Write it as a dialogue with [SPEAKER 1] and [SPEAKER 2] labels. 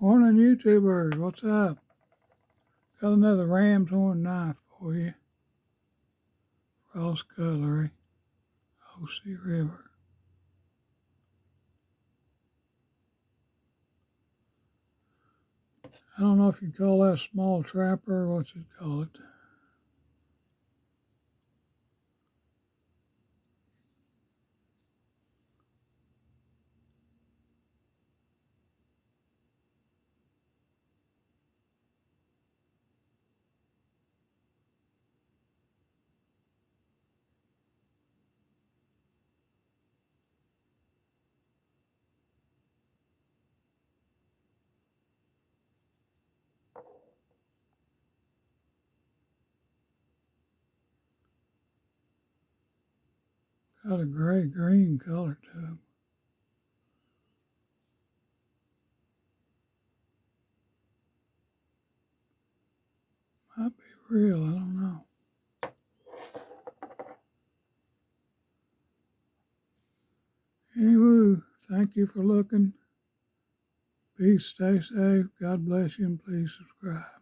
[SPEAKER 1] Morning, YouTubers. What's up? Got another ram's horn knife for you. Ross Cutlery, Ocee River. I don't know if you'd call that small trapper or what you'd call it. Got a gray-green color to it. Might be real, I don't know. Anyway, thank you for looking. Peace, stay safe. God bless you, and please subscribe.